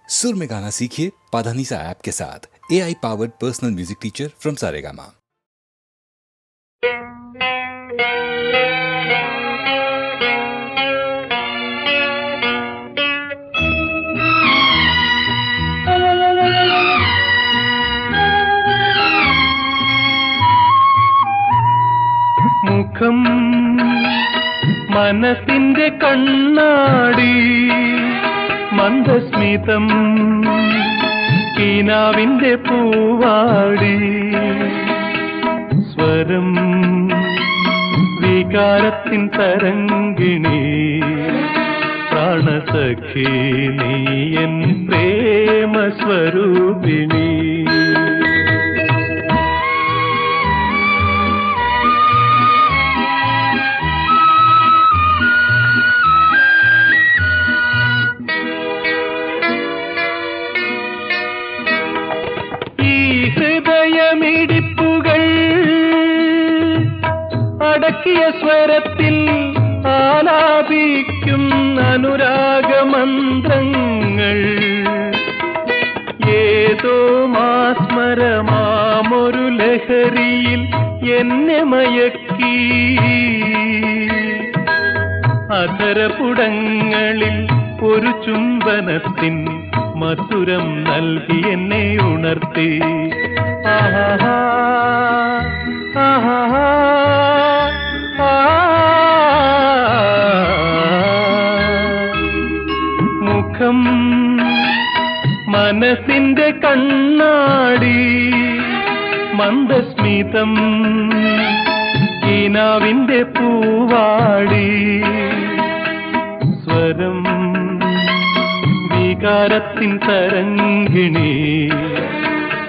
सुर में गाना सीखिए पाधानीसा ऐप के साथ। AI powered personal music teacher from Saregama. മുഖം മനസ്സിന്റെ കണ്ണാടി, മന്ദസ്മിതം കീനാവിന്റെ പൂവാടി, സ്വരം വികാരത്തിൻ തരംഗിണി, പ്രാണസഖി നീയൻ പ്രേമ സ്വരൂപിണി. ഹൃദയമിടിപ്പുകൾ അടക്കിയ സ്വരത്തിൽ ആലാപിക്കും അനുരാഗമന്ത്രങ്ങൾ, ഏതോ മാസ്മരമാമൊരു ലഹരിയിൽ എന്നെ മയക്കി, അധരപുടങ്ങളിൽ ഒരു ചുംബനത്തിൻ മധുരം നൽകി എന്നെ ഉണർത്തി. ആഹാ ആഹാ മുഖം മനസ്സിന്റെ കണ്ണാടി, മന്ദസ്മിതം കീനാവിന്റെ പൂവാടി, സ്വരം വികാരത്തിൻ തരംഗിണി,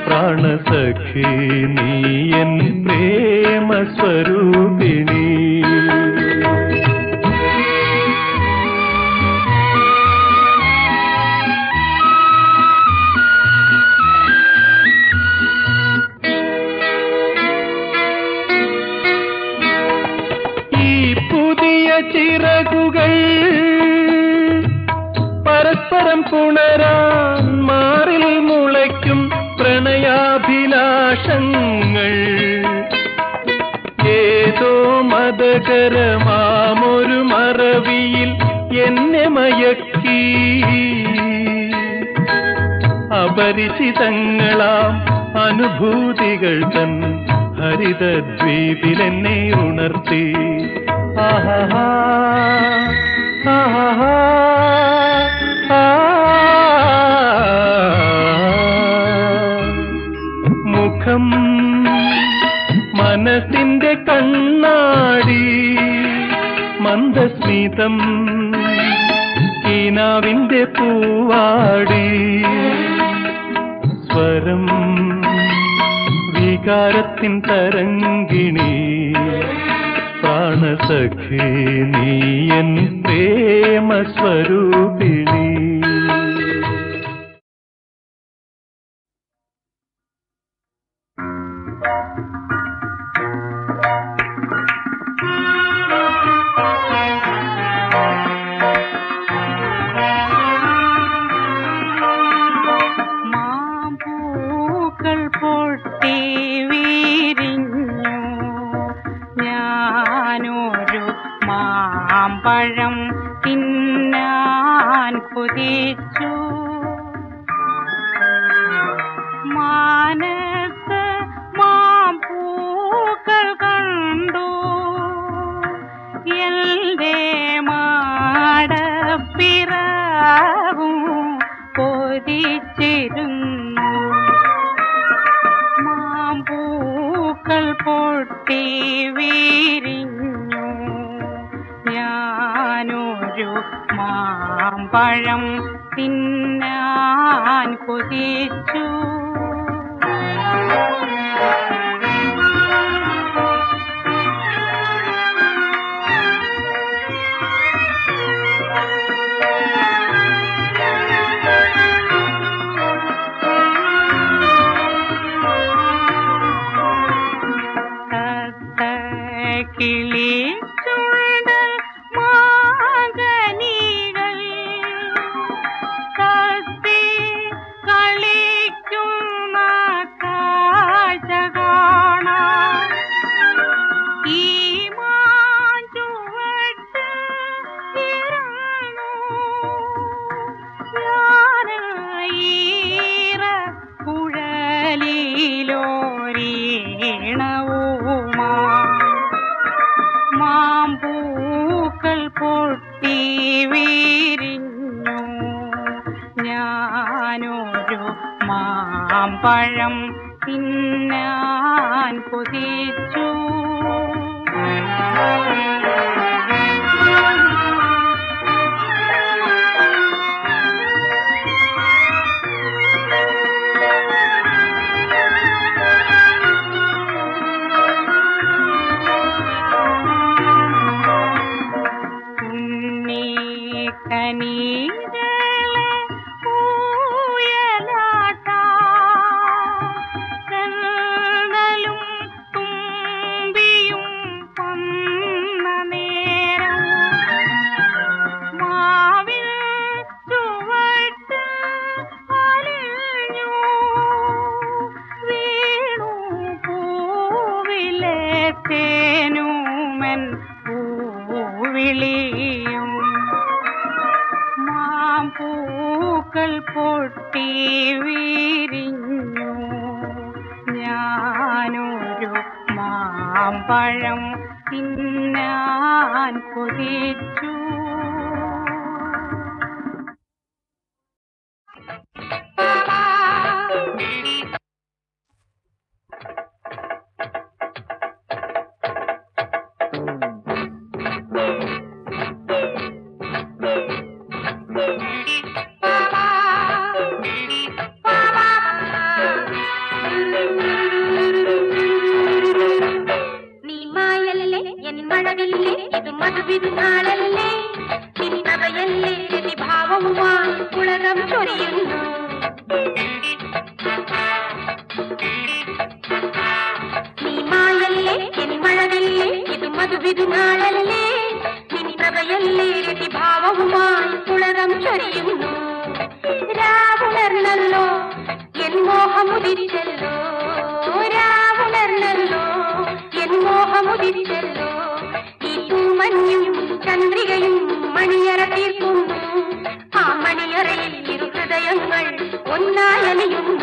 പ്രാണസഖി നീയൻ പ്രേമ സ്വരൂപിണി. ഈ പുതിയ ചിറകുകൾ പരസ്പരം പുണരാൻ മാറിൽ മുളയ്ക്കും പ്രണയാഭിലാഷങ്ങൾ, ഏതോ മതകരമാമൊരു മറവിയിൽ എന്നെ മയക്കി, അപരിചിതങ്ങളാം അനുഭൂതികൾ തൻ ഹരിതദ്വീപിൽ എന്നെ ഉണർത്തി. ആഹാ ആഹാ മുഖം മനസ്സിന്റെ കണ്ണാടി, മന്ദസ്മിതം കീനാവിന്റെ പൂവാടി, സ്വരം വികാരത്തിൻ തരംഗിണി, പ്രാണസഖി നീയൻ പ്രേമ സ്വരൂപിണി. മാമ്പൂക്കൾ പൊട്ടി വീരിഞ്ഞു, ഞാനൊരു മാമ്പഴം തിന്നാൻ കൊതിച്ചു, മാനത്ത് മാമ്പൂക്കൾ കണ്ടു, എന്റെ മാടപ്പിറവും കൊതിച്ചിരുന്നു. മാമ്പൂക്കൾ പൊട്ടി വീരിഞ്ഞു, ഞാനൊരു മാമ്പഴം തിന്നാൻ കൊതിച്ചു. കിളിച്ചുണ്ടൽ മാകനികൾ തത്തി ഞാനൊരു മാമ്പഴം തിന്നാൻ കൊതിച്ചു. തേനുമൻ പൂവിളിയും മാമ്പൂക്കൾ പൊട്ടി വിരിഞ്ഞു. ഞാനൊരു മാമ്പഴം തിന്നാൻ കൊതിച്ചു. രാവുണർന്നല്ലോ എൻ മോഹമുദിച്ചല്ലോ, രാവുണർന്നല്ലോ എൻ മോഹമുദിച്ചല്ലോ. ഈ തൂമഞ്ഞും ചന്ദ്രികയും മണിയറ തീർക്കുന്നു. ആ മണിയറയിൽ ഇരു ഹൃദയങ്ങൾ ഒന്നായലിയുന്നു.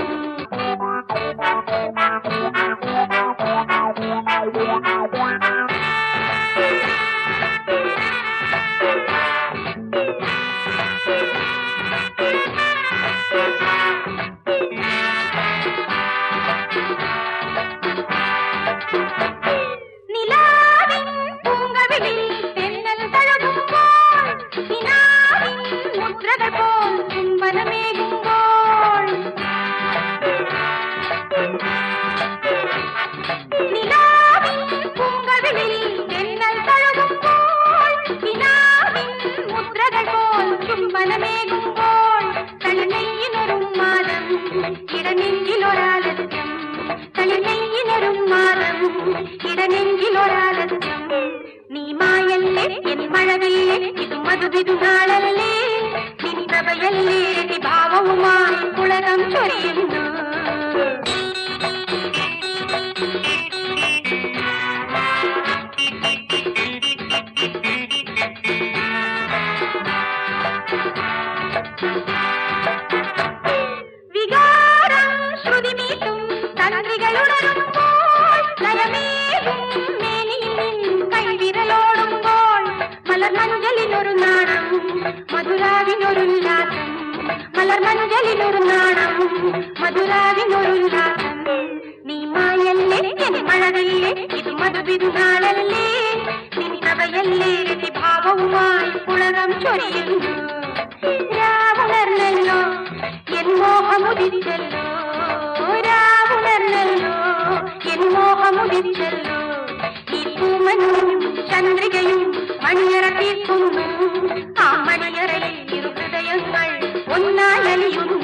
നീ മായല്ലേ എൻ മഴവില്ലേ ഇത് മധുവിധുനാളല്ലേ, നിൻ കഥയല്ലേ ഭാവവുമായി പുളകം ചൊരിയുന്നു. വികാരം ശ്രുതിമീട്ടും തന്ത്രികളുടരുമ്പോൾ ലയമേകും കൈവിരലോടുമ്പോൾ മലർമഞ്ചലിനൊരു നാണം മധുരാവിനൊരുല്ലാസം, മലർമഞ്ചലിനൊരു നാണം മധുരാവിനൊരുല്ലാസം. നീ മായല്ലേ എൻ മഴവില്ലേ ഇത് മധുവിധുനാളല്ലേ, നിൻ കഥയല്ലേ രതിഭാവവുമായി പുളകം ചൊരിയുന്നു. രാവുണർന്നല്ലോ എൻ മോഹമുദിച്ചല്ലോ, രാവുണർന്നല്ലോ എൻ മോഹമുദിച്ചല്ലോ. ഈ പൂമഞ്ഞും ചന്ദ്രികയും മണിയറ തീർക്കുന്നു. ആ മണിയറയിൽ ഇരു ഹൃദയങ്ങൾ ഒന്നായലിയുന്നു.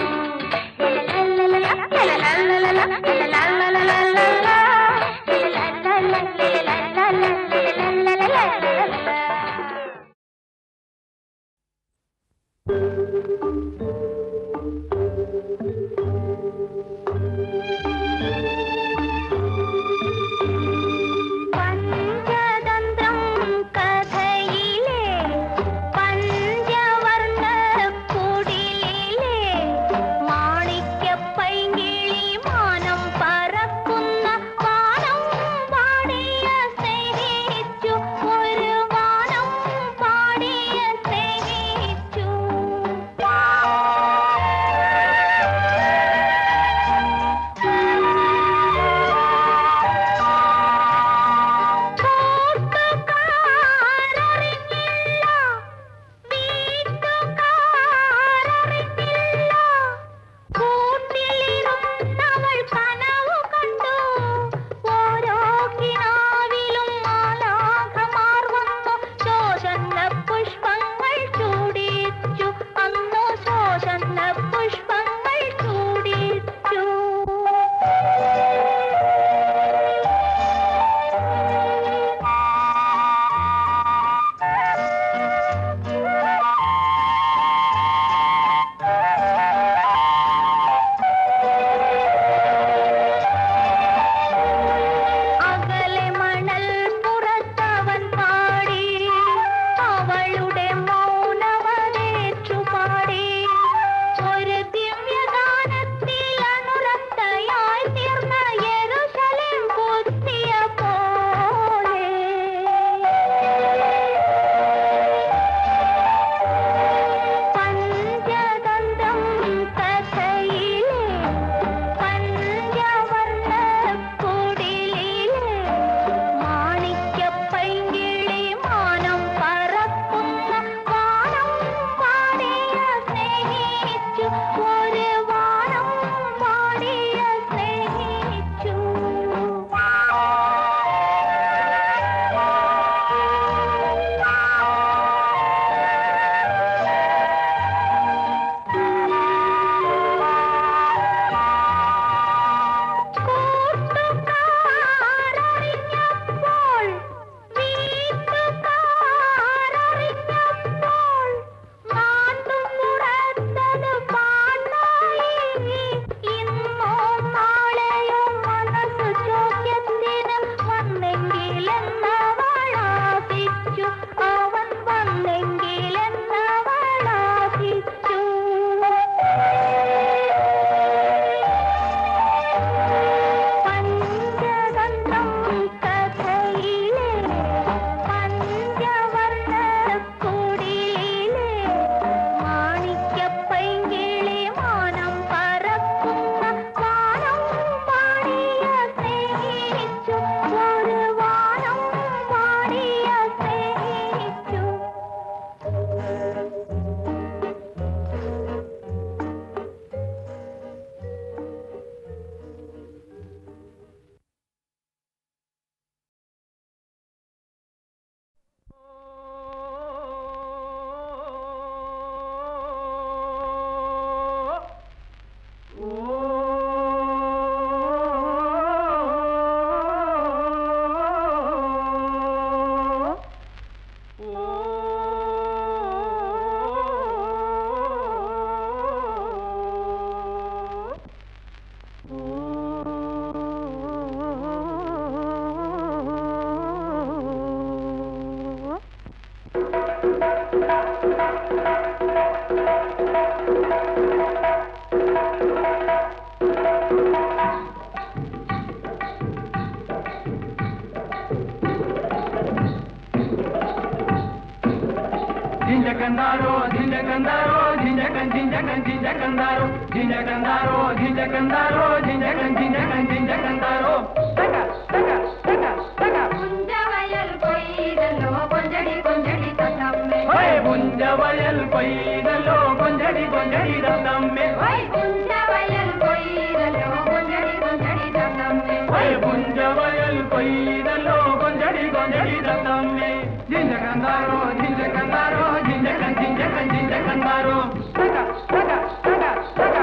ജിഞ്ചകന്താരോ ജിഞ്ചകന്താരോ ജിഞ്ചകന്താരോ ജിഞ്ചകൻ ജിഞ്ചകൻ ജിഞ്ചകന്താരോ തക തക തക തക പുഞ്ചവയൽ കൊയ്തല്ലോ കൊഞ്ചടി കൊഞ്ചടി തത്തമ്മേ ഹോയ് പുഞ്ചവയൽ കൊയ്തല്ലോ കൊഞ്ചടി കൊഞ്ചടി തത്തമ്മേ ഹോയ് പുഞ്ചവയൽ കൊയ്തല്ലോ കൊഞ്ചടി കൊഞ്ചടി തത്തമ്മേ ഹോയ് പുഞ്ചവയൽ കൊയ്തല്ലോ കൊഞ്ചടി കൊഞ്ചടി തത്തമ്മേ ജിഞ്ചകന്താരോ ജിഞ്ചകന്താരോ ജിഞ്ചകൻ ജിഞ്ചകൻ ജിഞ്ചകന്താരോ തക തക തക തക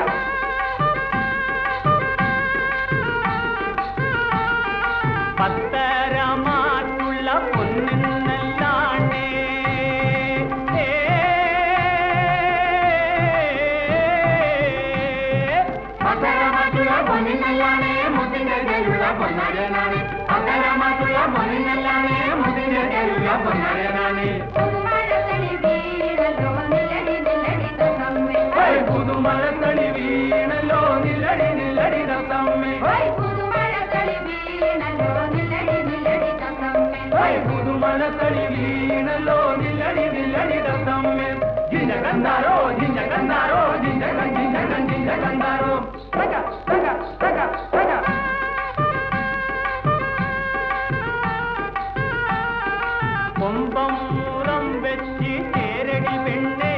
പത്തരമാറ്റുള്ള പൊന്നിന്നല്ലാണ്ടേ പത്തരമാറ്റുള്ള പൊന്നിന്നല്ലാണേ മുത്തിൻ്റെ കയ്യിലുള്ള പൊന്നരനാണ് പത്തരമാറ്റുള്ള പൊന്നിന്നല്ലാണേ മുത്തിൻ്റെ കയ്യിലുള്ള പൊന്നരനാണ് പുതുമഴത്തടി വീണല്ലോ നിലടി നിലടി തത്തമ്മേ പുതുമഴത്തടി വീണല്ലോ നിലടി നിലടി തത്തമ്മേ പുതുമഴത്തടി വീണല്ലോ നിലടി നിലടി തത്തമ്മേ പുതുമഴത്തടി വീണല്ലോ നിലടി നിലടി തത്തമ്മേ ജിഞ്ചകന്താരോ ജിഞ്ചകന്താരോ ജിഞ്ചകൻ ജിഞ്ചകൻ ജിഞ്ചകന്താരോ തക തക തക തക കൊമ്പം മൂലം വെച്ച് ചേരടി പെണ്ണേ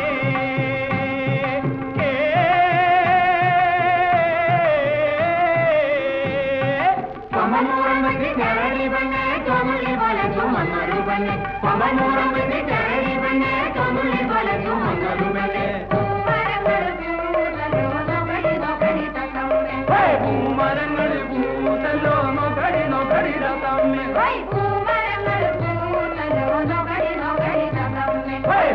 കൊമ്പമൂറം വെച്ച് ചേരടി പെണ്ണേ ചോമുള്ളി പോലെ ചുമന്നൊരു പെണ്ണേ കൊമ്പമൂറം വെച്ച് ചേരടി പെണ്ണേ ചോമുള്ളി പോലെ ചുമന്നൊരു പെണ്ണേ പൂമരങ്ങൾ പൂത്തല്ലോ നോക്കടി നോക്കടി തത്തമ്മേ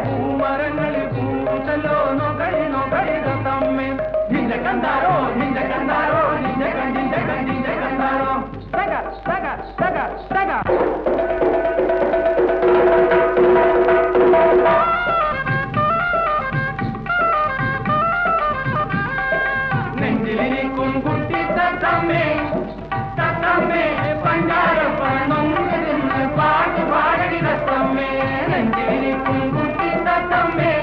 പൂമരങ്ങൾ പൂത്തല്ലോ നോക്കടി നോക്കടി തത്തമ്മേ ജിഞ്ചകന്താരോ ജിഞ്ചകന്താരോ ജിഞ്ചകൻ ജിഞ്ചകൻ ജിഞ്ചകന്താരോ തക തക തക തക നെഞ്ചിലിരിക്കും കുട്ടി തത്തമ്മേ തത്തമ്മേ പഞ്ചാരപ്പണം പാട്ട് പാടടി തത്തമ്മേ നെഞ്ചിലിരിക്കും കുട്ടി തത്തമ്മേ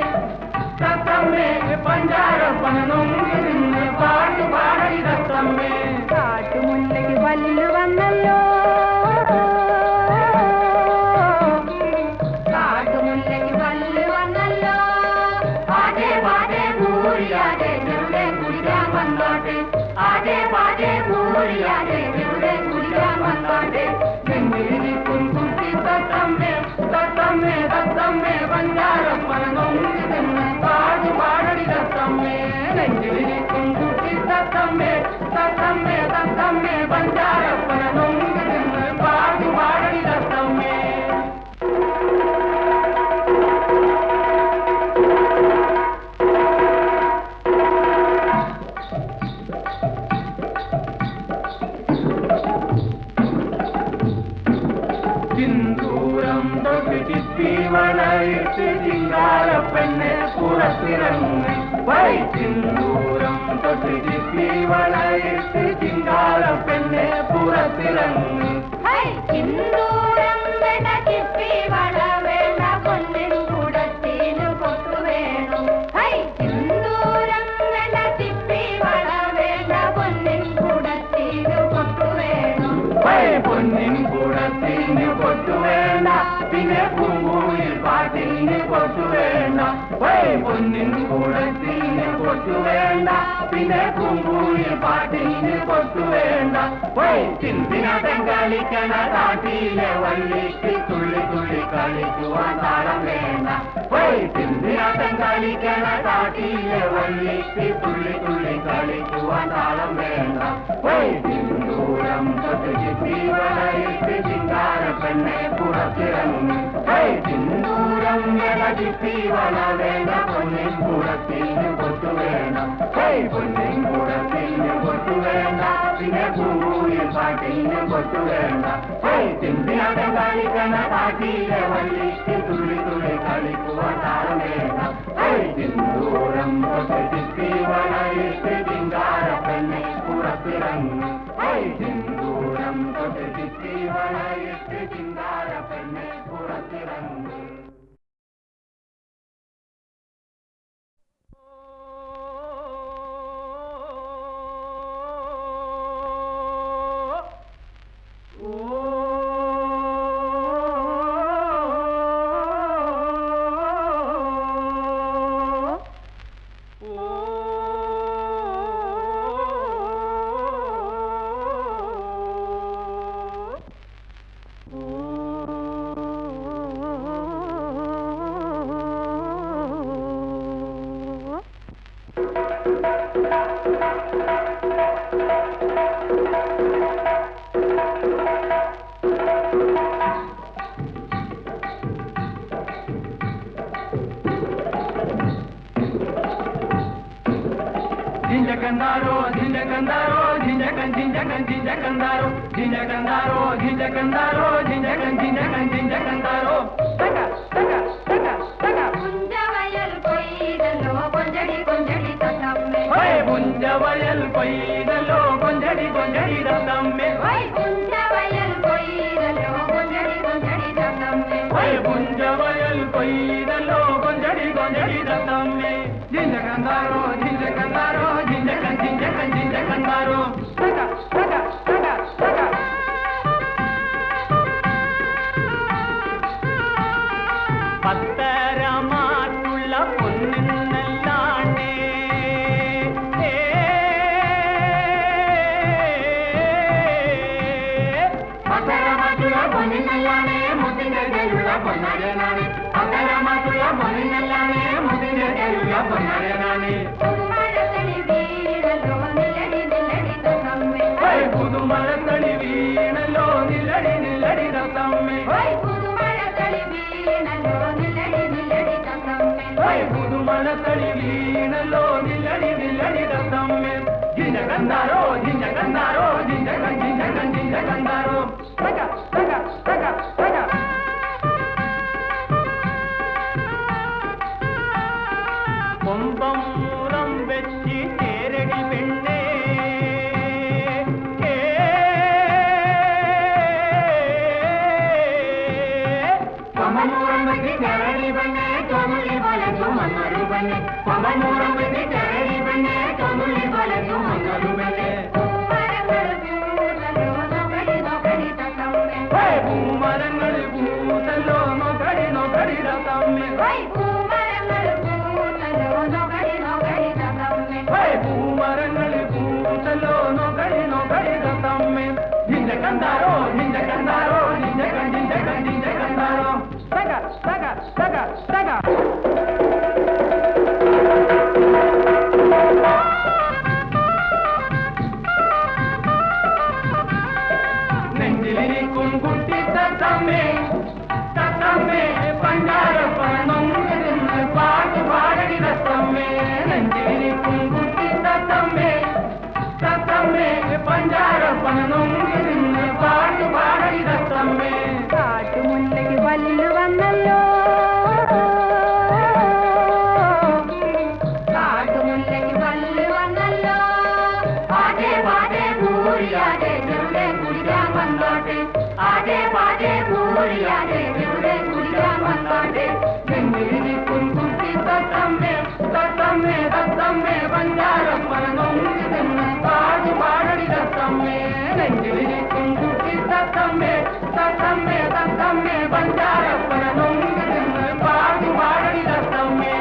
തത്തമ്മേ പഞ്ചാരപ്പണം പാട്ട് പാടടി തത്തമ്മേ കാട്ടുമുല്ലയ്ക്ക് പല്ലു വന്നല്ലോ കാട്ടുമുല്ലയ്ക്ക് പല്ല് വന്നല്ലോ പാടേ പാടേ പൂരിയാതെ എവിടെ കുടിക്കാൻ വന്നോട്ടെ ആടേ പാടേ പൂരിയാതെ എവിടെ കുടിക്കാൻ വന്നോട്ടെ നെഞ്ചിലിരിക്കും കുട്ടി തത്തമ്മേ തത്തമ്മേ തത്തമ്മേ പഞ്ചാരപ്പണം പാട്ട് പാടടി തത്തമ്മേ നെഞ്ചിലിരിക്കും കുട്ടി തത്തമ്മേ തത്തമ്മേ തത്തമ്മേ പഞ്ചാരപ്പണം പാട്ട് പാടടി തത്തമ്മേ സിന്ദൂരം തൊട്ട് ചിപ്പി വളയിട്ട് ചിങ്കാരപ്പെണ്ണെ പുറത്തിറങ്ങി വൈ സിന്ദൂരം തൊട്ട് ചിപ്പി വളയിട്ട് ചിങ്കാരപ്പെണ്ണെ പുറത്തിറങ്ങി സിന്ദൂരം വേണ്ട ചിപ്പി വള വേണ്ട പൊന്നിൻ കൂടത്തിന് പൊട്ടു വേണം സിന്ദൂരം വേണ്ട ചിപ്പി വള വേണ്ട പൊന്നിൻ കൂടത്തിന് പൊട്ടു വേണം പൊന്നിൻ കൂടത്തിന് പൊട്ടു വേണ്ട പിന്നെ പൂങ്കൂയിൽ പാട്ടിന് പൊട്ടു വേണ്ട പൊന്നിൻ കൂടത്തിന് പൊട്ടു വേണ്ട പിന്നെ പൂങ്കൂയിൽ പാട്ടിന് പൊട്ടു വേണ്ട ചിന്തിനാട്ടം കളിക്കണ കാട്ടിലെ വള്ളിക്ക് തുള്ളി തുള്ളി കളിക്കുവാൻ താളം വേണ്ട ചിന്തിനാട്ടം കളിക്കണ കാട്ടിലെ വള്ളിക്ക് തുള്ളി തുള്ളി കളിക്കുവാൻ താളം വേണ്ട സിന്ദൂരം തൊട്ട് ചിപ്പി വളയിട്ട് ചിങ്കാരപ്പെണ്ണെ പുറത്തിറങ്ങി സിന്ദൂരം വേണ്ട ചിപ്പി വള വേണ്ട പൊന്നിൻ കൂടത്തിന് പൊട്ടു വേണ്ട പൊന്നിൻ കൂടത്തിന് പൊട്ടു വേണ്ട പിന്നെ പൂങ്കൂയിൽ പാട്ടിന് പൊട്ടു വേണ്ട ചിന്തിനാട്ടം കളിക്കണ കാട്ടിലെ വള്ളിക്ക് തുള്ളി തുള്ളി കളിക്കുവാൻ താളം വേണ്ട സിന്ദൂരം തൊട്ട് ചിപ്പി വളയിട്ട് ചിങ്കാരപ്പെണ്ണെ പുറത്തിറങ്ങി സിന്ദൂരം തൊട്ട് ചിപ്പി വളയിട്ട് ചിങ്കാരപ്പെണ്ണെ പുറത്തിറങ്ങി ജിഞ്ചകന്താരോ ജിഞ്ചകന്താരോ ജിഞ്ചകൻ ജിഞ്ചകൻ ജിഞ്ചകന്താരോ ജിഞ്ചകന്താരോ ജിഞ്ചകന്താരോ ജിഞ്ചകൻ ജിഞ്ചകൻ ജിഞ്ചകന്താരോ തക തക തക തക പുഞ്ചവയൽ കൊയ്തല്ലോ കൊഞ്ചടി കൊഞ്ചടി തത്തമ്മേ ഹോയ് പുഞ്ചവയൽ കൊയ്തല്ലോ കൊഞ്ചടി കൊഞ്ചടി തത്തമ്മേ ഹോയ് പുഞ്ചവയൽ കൊയ്തല്ലോ കൊഞ്ചടി കൊഞ്ചടി തത്തമ്മേ ഹോയ് പുഞ്ചവയൽ കൊയ്തല്ലോ കൊഞ്ചടി കൊഞ്ചടി തത്തമ്മേ ജിഞ്ചകന്താരോ ജിഞ്ചകന്താരോ ജിഞ്ചകൻ ജിഞ്ചകൻ ജിഞ്ചകന്താരോ തക തക തക തക പത്തരമാറ്റുള്ള പൊന്നിന്നല്ലാണ്ടേ പത്തരമാറ്റുള്ള പൊന്നിനല്ലാണേ മുത്തിന്റെ കയ്യിലുള്ള പൊന്നരനാണ് പത്തരമാറ്റുള്ള പൊന്നിനല്ലാണേ മുത്തിന്റെ കയ്യിലുള്ള പൊന്നരനാണ് പുതുമഴത്തളി വീഴല്ലോ നിലടി നിലടി തത്തമ്മേ ഹോയ് പുതുമഴത്തളി വീണല്ലോ നില്ലടി നില്ലടി തത്തമ്മേ ഹോയ് പുതുമഴത്തളി വീണല്ലോ നിലടി നിലടി തത്തമ്മേ ഹോയ് പുതുമഴത്തളി വീണല്ലോ നില്ലടി നില്ലടി തത്തമ്മേ ജിഞ്ചകന്താരോ ജിഞ്ചകന്താരോ ജിഞ്ചകൻ ജിഞ്ചകൻ ജിഞ്ചകന്താരോ തക തക തക തക കൊമ്പം മൂറം വെച്ച് ചേരടി പെണ്ണേ കൊമ്പമൂറം വെച്ച് ചെറടി പെണ്ണേ ചൊമുലി പോലെ ചുമന്നൊരു പെണ്ണേ കൊമ്പമൂറം വെച്ച് ചെറടി പെണ്ണേ ചൊമുലി പോലെ ചുമന്നൊരു പെണ്ണേ പൂമരങ്ങൾ പൂതല്ലോ നോക്കടി നോക്കടി തത്തമ്മേ ഹോയ് പൂമരങ്ങൾ പൂത്തല്ലോ നോക്കടി നോക്കടി തത്തമ്മേ ഹോയ് പൂമരങ്ങൾ പൂതല്ലോ നോക്കടി നോക്കടി തത്തമ്മേ ഹോയ് പൂമരങ്ങൾ പൂത്തല്ലോ നോക്കടി നോക്കടി തത്തമ്മേ ജിഞ്ചകന്താരോ ജിഞ്ചകന്താരോ ജിഞ്ചകൻ ജിഞ്ചകൻ ജിഞ്ചകന്താരോ തക തക തക തക നെഞ്ചിലിരിക്കും കുട്ടി തത്തമ്മേ തത്തമ്മേ പണ്ടാരപ്പണം പാട്ട് പാടടി തത്തമ്മേ നെഞ്ചിലിരിക്കും കുട്ടി തത്തമ്മേ തത്തമ്മേ പണ്ടാരപ്പണം പാട്ട് പാടടി തത്തമ്മേ കാട്ടുമുല്ലയ്ക്ക് പല്ല് വന്നല്ലോ കാട്ടുമുല്ലയ്ക്ക് പല്ല് വന്നല്ലോ പാടേ പാടേ പൂരിയാടേ ചെറുതെ കുടിക്കാൻ വന്നോട്ടെ ആടേ പാടേ പൂരിയാടേ ചെറുതെ കുടിക്കാൻ വന്നോട്ടെ നെഞ്ചിലിരിക്കും കുട്ടി തത്തമ്മേ തത്തമ്മേ തത്തമ്മേ പണ്ടാരപ്പണം പാട്ട് പാടടി തത്തമ്മേ നെഞ്ചിലിരിക്കും കുട്ടി തത്തമ്മേ തത്തമ്മേ തത്തമ്മേ പണ്ടാരപ്പണം പാട്ട് പാടടി തത്തമ്മേ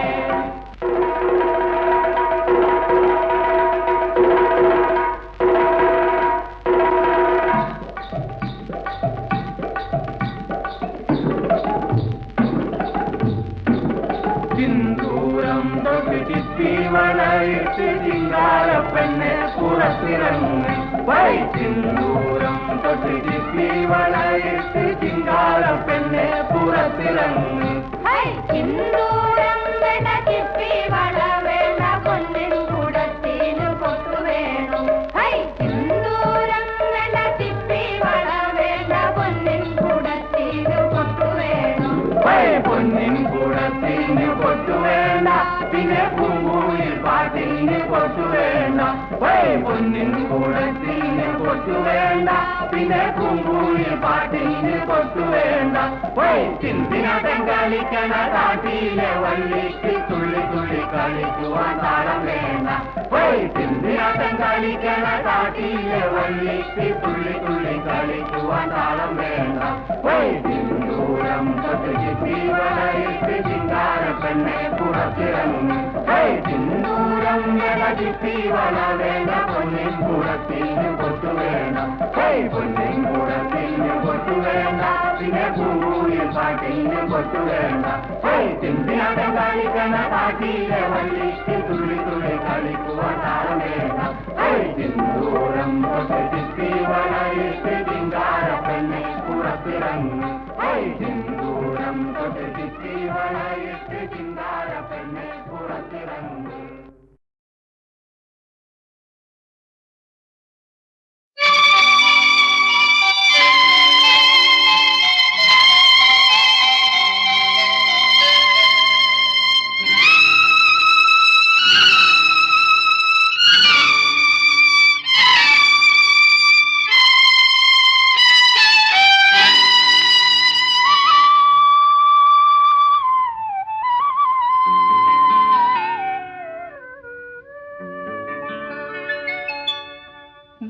സിന്ദൂരം തൊട്ട് ചിപ്പി വളയിട്ട് ചിങ്കാരപ്പെണ്ണെ പുറത്തിറങ്ങി വൈ സിന്ദൂരം തൊട്ട് ചിപ്പി വളയിട്ട് ചിങ്കാരപ്പെണ്ണെ പുറത്തിറങ്ങി ഹൈ സിന്ദൂരം വേണ്ട ചിപ്പി വള വേണ്ട പൊന്നിൻ കൂടത്തിന് പൊട്ടു വേണം ഹൈ സിന്ദൂരം വേണ്ട ചിപ്പി വള വേണ്ട പൊന്നിൻ കൂടത്തിന് പൊട്ടു വേണം വൈ പൊന്നിൻ കൂടത്തിന് പൊട്ടു വേണ്ട പിന്നെ പൂങ്കൂയിൽ പാട്ടിന് പൊട്ടു വേണ്ട വൈ പൊന്നിൻ കൂടത്തിന് പൊട്ടു വേണ്ട പിന്നെ പൂങ്കൂയിൽ പാട്ടിന് പൊട്ടു വേണ്ട വൈ ചിന്തിനാട്ടം കളിക്കണ കാട്ടിയിലെ വള്ളിക്ക് തുള്ളി തുള്ളി കളിക്കുവാൻ താളം വേണ്ട വൈ ചിന്തിനാട്ടം കളിക്കണ കാട്ടിയിലെ വള്ളിക്ക് തുള്ളി തുള്ളി കളിക്കുവാൻ താളം വേണ്ട വൈ സിന്ദൂരം തൊട്ട് ചിപ്പി വളയിട്ട് ചിങ്കാരപ്പെണ്ണെ പുറത്തിറങ്ങി വൈ സിന്ദൂരം വേണ്ട ചിപ്പി വള വേണ്ട പൊന്നിൻ കൂടത്തിന് പൊട്ടു വേണ്ട വൈ പൊന്നിൻ കൂടത്തിന് പൊട്ടു വേണ്ട പിന്നെ പൂങ്കൂയിൽ പാട്ടിന് പൊട്ടു വേണ്ട വൈ ചിന്തിനാട്ടം കളിക്കണ കാട്ടിയിലെ വള്ളിക്ക് തുള്ളി തുള്ളി കളിക്കുവാൻ താളം വേണ്ട വൈ സിന്ദൂരം തൊട്ട് ചിപ്പി വളയിട്ട് ചിങ്കാരപ്പെണ്ണെ പുറത്തിറങ്ങി വൈ സിന്ദൂരം തൊട്ട് ചിപ്പി വളയിട്ട് ചിങ്കാരപ്പെണ്ണെ പുറത്തിറങ്ങി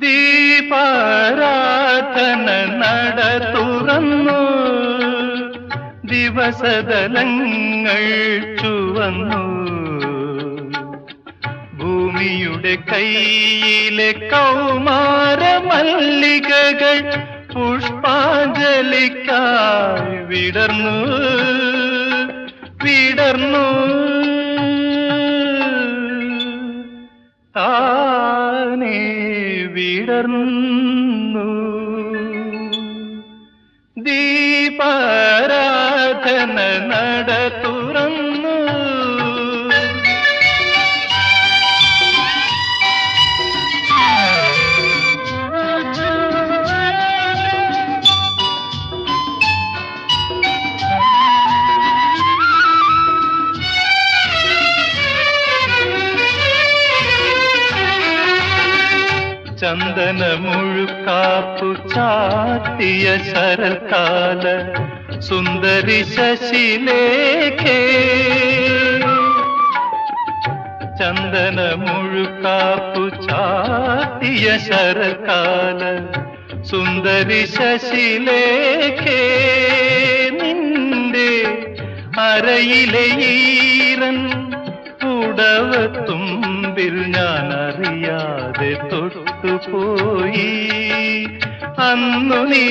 ദീപാരാധന നട തുറന്നു, ദിവസതലങ്ങൾ ചുവന്നു, ഭൂമിയുടെ കയ്യിലെ കൗമാര മല്ലികകൾ പുഷ്പാഞ്ജലിക്കായി വിടർന്നു വിടർന്നു, താനേ വിടർന്നു. ദീപാരാധന നട തുറന്നു. ചന്ദന മുഴുക്കാപ്പു ചാത്തിയ ശരൽക്കാല സുന്ദരി ശശിലേഖേ, ചന്ദന മുഴുക്കാപ്പു ചാത്തിയ ശരൽക്കാല സുന്ദരി ശശിലേഖേ, നിന്റെ അരയിലെ ഈരൻ പുടവത്തുമ്പിൽ ഞാൻ അറിയാതെ തൊട്ടുപോയി, അന്നു നീ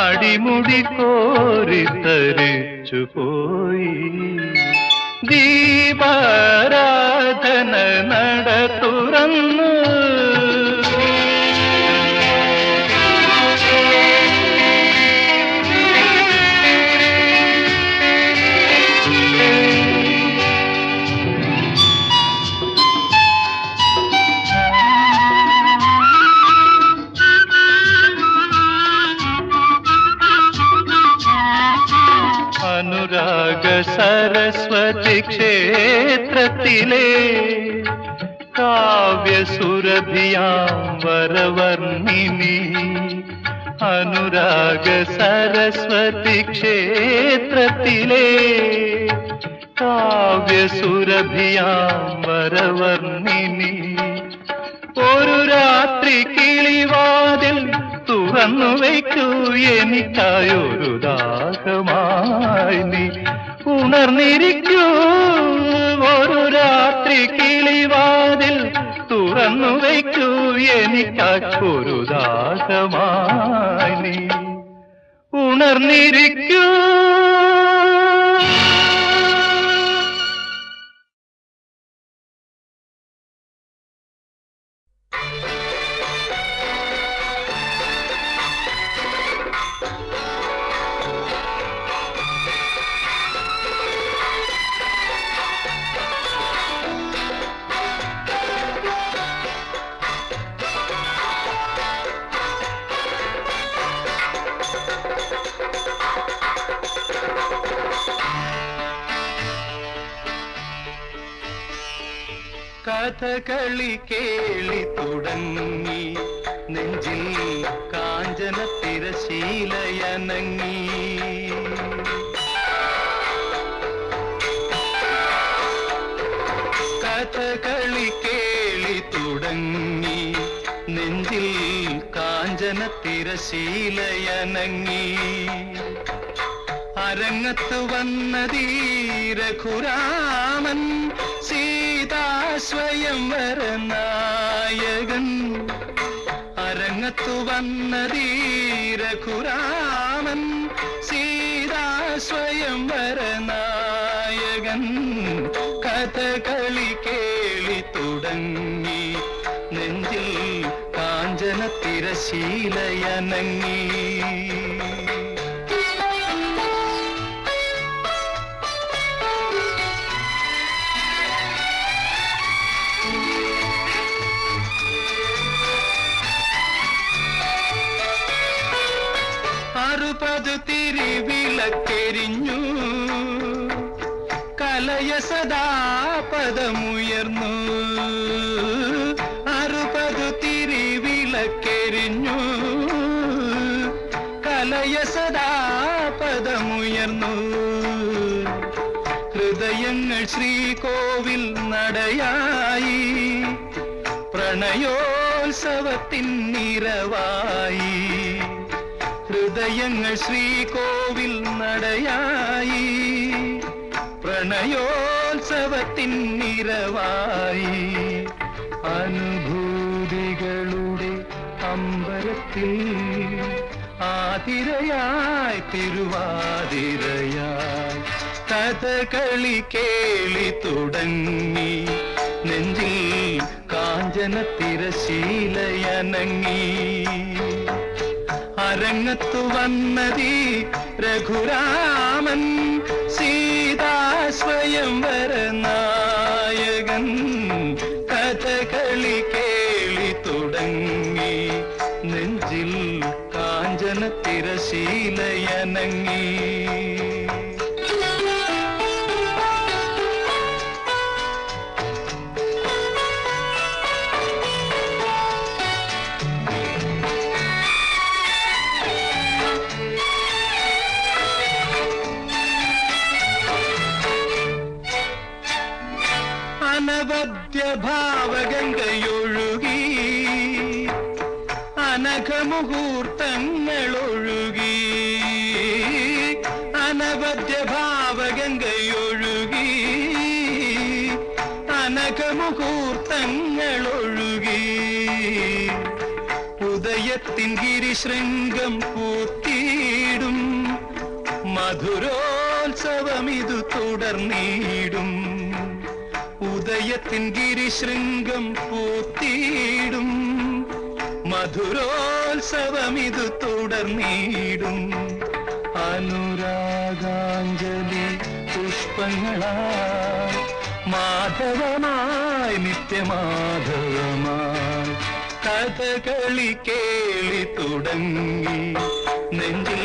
അടിമുടി കോരിത്തരിച്ചു പോയി. ദീപാരാധന നട തുറന്നു. അനുരാഗ സരസ്വതി ക്ഷേത്രത്തിലെ കാവ്യസുരഭിയാം വരവർണിനി, അനുരാഗ സരസ്വതി ക്ഷേത്രത്തിലെ കാവ്യസുരഭിയാം വരവർണിനി, ഒരു രാത്രി കിളിവാതിൽ തുറന്നു വയ്ക്കൂ എനിക്കായൊരു ദാഹമായി നീ ഉണർന്നിരിക്കൂ, ഒരു രാത്രി കിളിവാതിൽ തുറന്നു വയ്ക്കൂ എനിക്കൊരു ദാഹമായി നീ ഉണർന്നിരിക്കൂ. കഥകളി കേളി തുടങ്ങി, നെഞ്ചിൽ കാഞ്ചന തിരശീലയനങ്ങി, കഥകളി കേളി തുടങ്ങി, നെഞ്ചിൽ കാഞ്ചന തിരശീലയനങ്ങി, അരങ്ങത്ത് വന്നതീ രഘുരാമൻ സീതാ സ്വയംവര നായകൻ, അരങ്ങത്തു വന്നതീ രഘുരാമൻ സീതാ സ്വയംവര നായകൻ, കഥകളി കേളി തുടങ്ങി, നെഞ്ചിൽ കാഞ്ചന തിരശീലയനങ്ങി. അറുപതു തിരിവിളക്കെരിഞ്ഞു, കലയ സദാ പദമുയർന്നു, അറുപതു തിരിവിളക്കെരിഞ്ഞു, കലയ സദാ പദമുയർന്നു, ഹൃദയങ്ങൾ ശ്രീകോവിൽ നടയായി, പ്രണയോത്സവത്തിൻ നിറവായി ഹൃദയങ്ങൾ ശ്രീകോവിൽ നടയായി പ്രണയോത്സവത്തിൻ നിറവായി അനുഭൂതികളുടെ അമ്പരത്തിൽ ആതിരയായി തിരുവാതിരയായി കഥകളി കേളി തുടങ്ങി നെഞ്ചിൽ കാഞ്ചന തിരശീലയനങ്ങി അരങ്ങത്തു വന്നതീ രഘുരാമൻ സീതാ സ്വയംവര നായകൻ കഥകളി കേളി തുടങ്ങി നെഞ്ചിൽ കാഞ്ചന തിരശീലയനങ്ങി അനവദ്യ ഭാവഗംഗയൊഴുകി അനഘമുഹൂർത്തങ്ങളൊഴുകി അനവദ്യ ഭാവഗംഗയൊഴുകി അനഘമുഹൂർത്തങ്ങളൊഴുകി ഉദയത്തിൻ ഗിരിശൃംഗം പൂത്തിയിടും മധുരോത്സവമിതു തുടർന്നിടും ഉദയത്തിൻ ഗിരിശൃംഗം പൂത്തിയിടും മധുരോത്സവമിതു തുടർന്നിടും അനുരാഗാഞ്ജലി പുഷ്പങ്ങളായി മാധവമായി നിത്യമാധവമായി കഥകളി കേളി തുടങ്ങി നെഞ്ചിൽ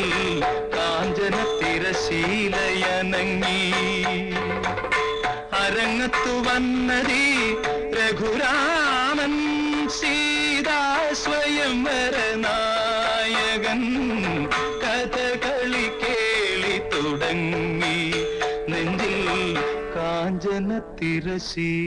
കാഞ്ചന തിരശീലയനങ്ങി അരങ്ങത്തു വന്നതീ രഘുരാമൻ സീതാ സ്വയംവര നായകൻ കഥകളി കേളി തുടങ്ങി നെഞ്ചിൽ കാഞ്ചന തിരശീലയനങ്ങി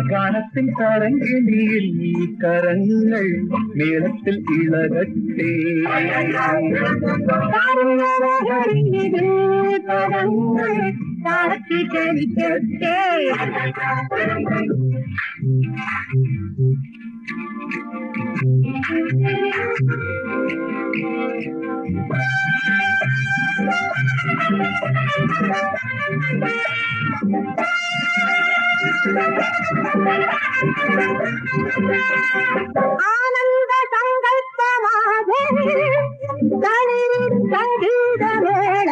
ഗാനത്തിൻ തരംഗിണിയിൽ ഈ കരങ്ങൾ മേളത്തിൽ ഇളകട്ടെ ആനന്ദ സങ്കല്പമാകെ സംഗീതമേള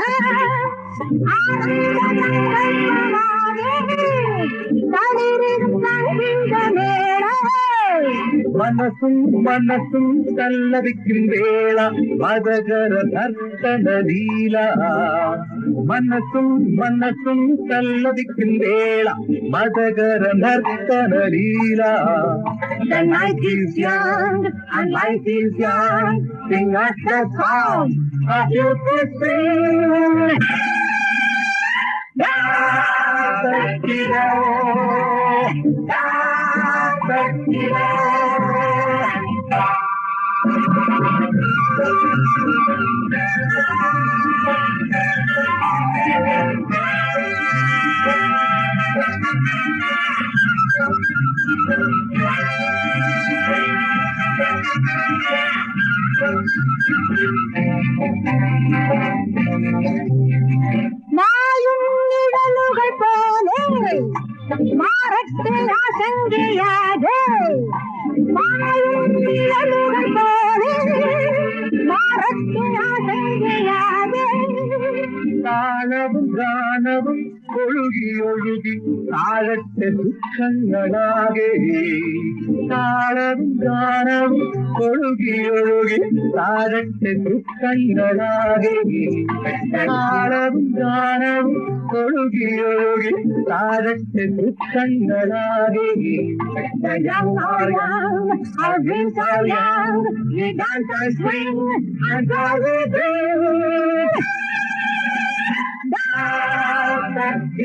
ആനന്ദ സംഗീതമേള മനസ്സും മനസ്സും തല്ലവിക്കും വേള മതകര നർത്തന ലീല മനസ്സും മനസ്സും തല്ലവിക്കും വേള മതകര നർത്തന Leela The night is young and life is young. Sing us the song of youth to sing. മായുന്നിഴലുകൾ പോലെ മാറട്ടെ ആശങ്കയാതെ താഴത്തെ ദുഃഖങ്ങളാകെ താളവും ഗാനവും ഒഴുകി താഴത്തെ ദുഃഖങ്ങളാകെ താളവും ഗാനവും ഒഴുകി താഴത്തെ ദുഃഖങ്ങളാകെ our dreams are young, we dance and swing, and all we do. Dance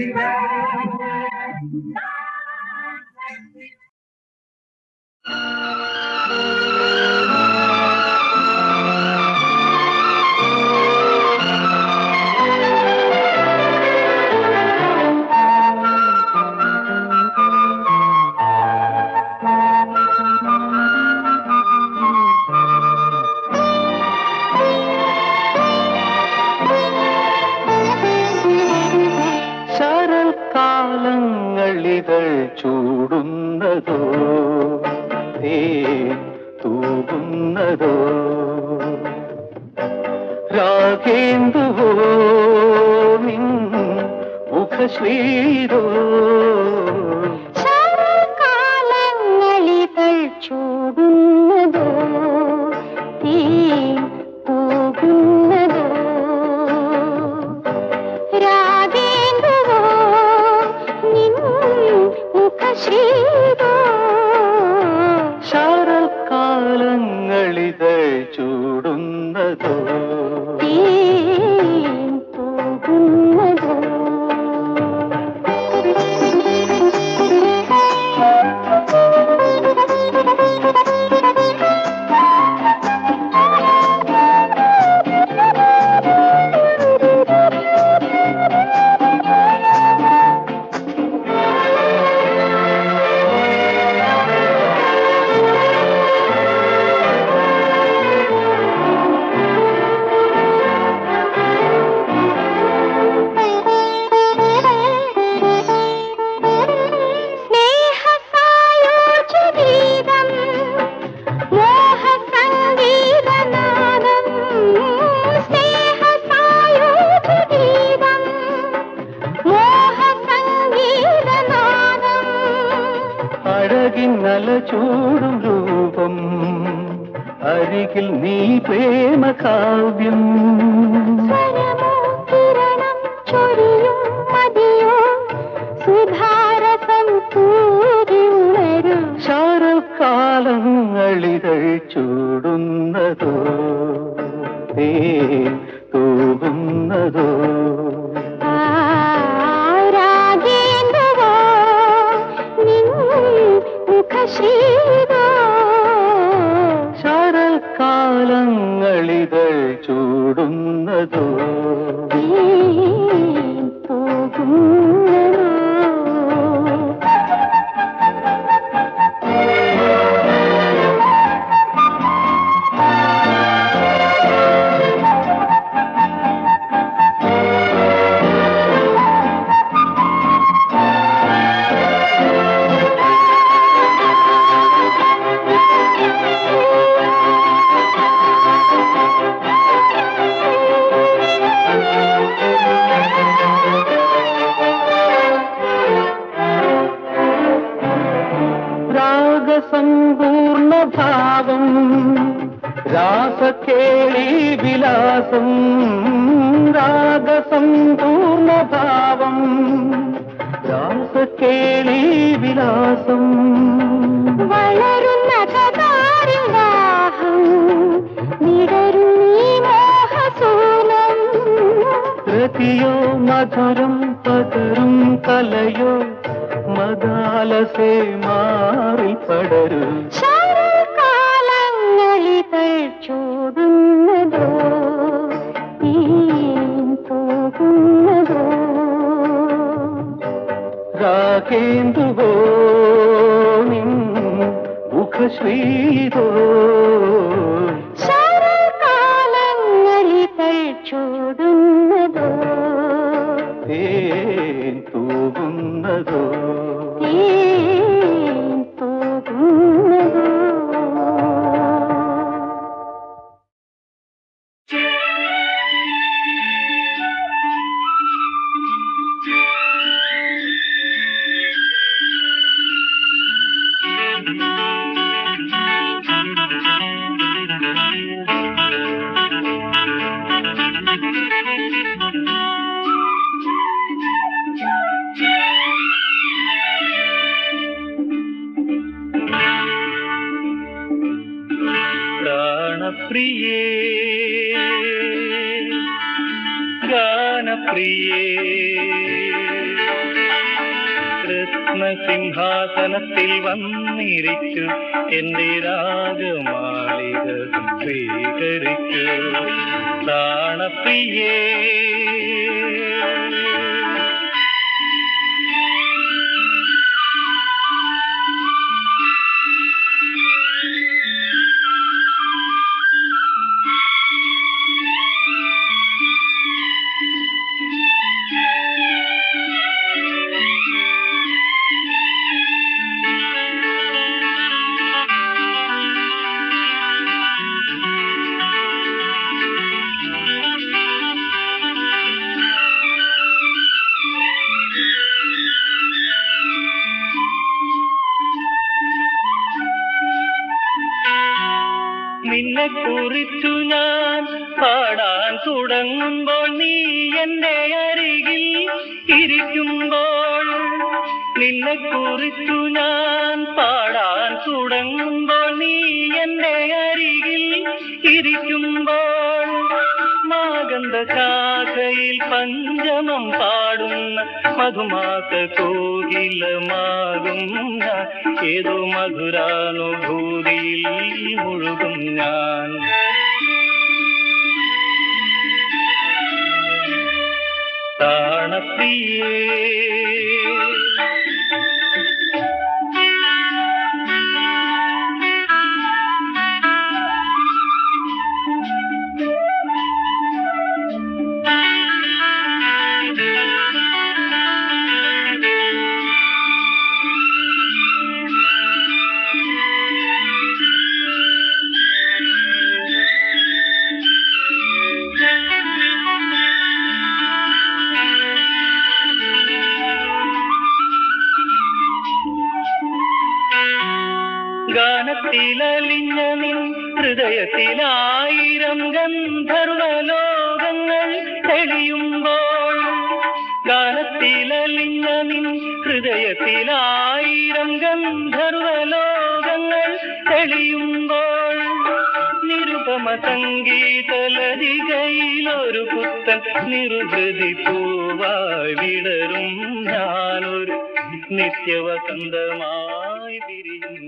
ശരൽക്കാലങ്ങളിതൾ ചൂടുന്നതോ തൂകുന്നതോ രാഗേന്ദുവോ നിൻ മുഖശ്രീരോ ശരൽക്കാലങ്ങളിതൾ ചൂടുന്നതോ തൂകുന്നതോ ശരൽക്കാലങ്ങളിതൾ ചൂടുന്നതോ തൂകുന്നതോ ചൂടും രൂപം അരികിൽ നീ പ്രേമകാവ്യം ശരൽക്കാലങ്ങളിതൾ ചൂടുന്നതോ തൂകുന്നതോ ശരൽക്കാലങ്ങളിതൾ ചൂടുന്നതോ സമ്പൂർണ്ണ ഭാവം രാസകേളി വിലാസം രാഗസമ്പൂർണ്ണ ഭാവം രാസകേളി വിലാസം വളരുന്ന കഥാരിവാഹം വിടരുന്നീ മോഹസൂനം രതിയോ മധുരം പകരും കലയോ മദാലസേ മാറിൽ പടരും ശരൽക്കാലങ്ങളിതൾ ചൂടുന്നതോ തൂകുന്നതോ രാഗേന്ദുവോ നിൻ മുഖശ്രീരോ ശരൽക്കാലങ്ങളിതൾ ചൂടുന്നതോ തൂകുന്നതോ പ്രിയേ ഗാനപ്രിയേ രത്നസിംഹാസനത്തിൽ വന്നിരിക്കൂ എന്റെ രാഗമാളിക സ്വീകരിക്കൂ പ്രാണപ്രിയേ നിന്നെ കുറിച്ചു ഞാൻ പാടാൻ തുടങ്ങുമ്പോൾ നീ എന്റെ അരികിൽ ഇരിക്കുമ്പോൾ നിന്നെ കുറിച്ചു ഞാൻ പാടാൻ തുടങ്ങുമ്പോൾ നീ എന്റെ അരികിൽ ഇരിക്കുമ്പോൾ മാഗന്ധ ശാഖയിൽ പഞ്ചമം പാടുന്ന മധുമാസ കോകിലമാകും ഞാൻ ഏതോ മധുരാനുഭൂതിയിൽ മുഴുകും ഞാൻ പ്രാണപ്രിയേ ഗാനത്തിലലിഞ്ഞ നിൻ ഹൃദയത്തിലായിരം ഗന്ധർവലോകങ്ങൾ തെളിയുമ്പോൾ ഗാനത്തിലലിഞ്ഞ നിൻ ഹൃദയത്തിലായിരം ഗന്ധർവലോകങ്ങൾ തെളിയുമ്പോൾ നിരുപമ സംഗീതലതികയിലൊരു പുത്തൻ നിറുഹൃതി പൂവായി വിടരും ഞാനൊരു നിത്യവസന്തമായി വിരിയും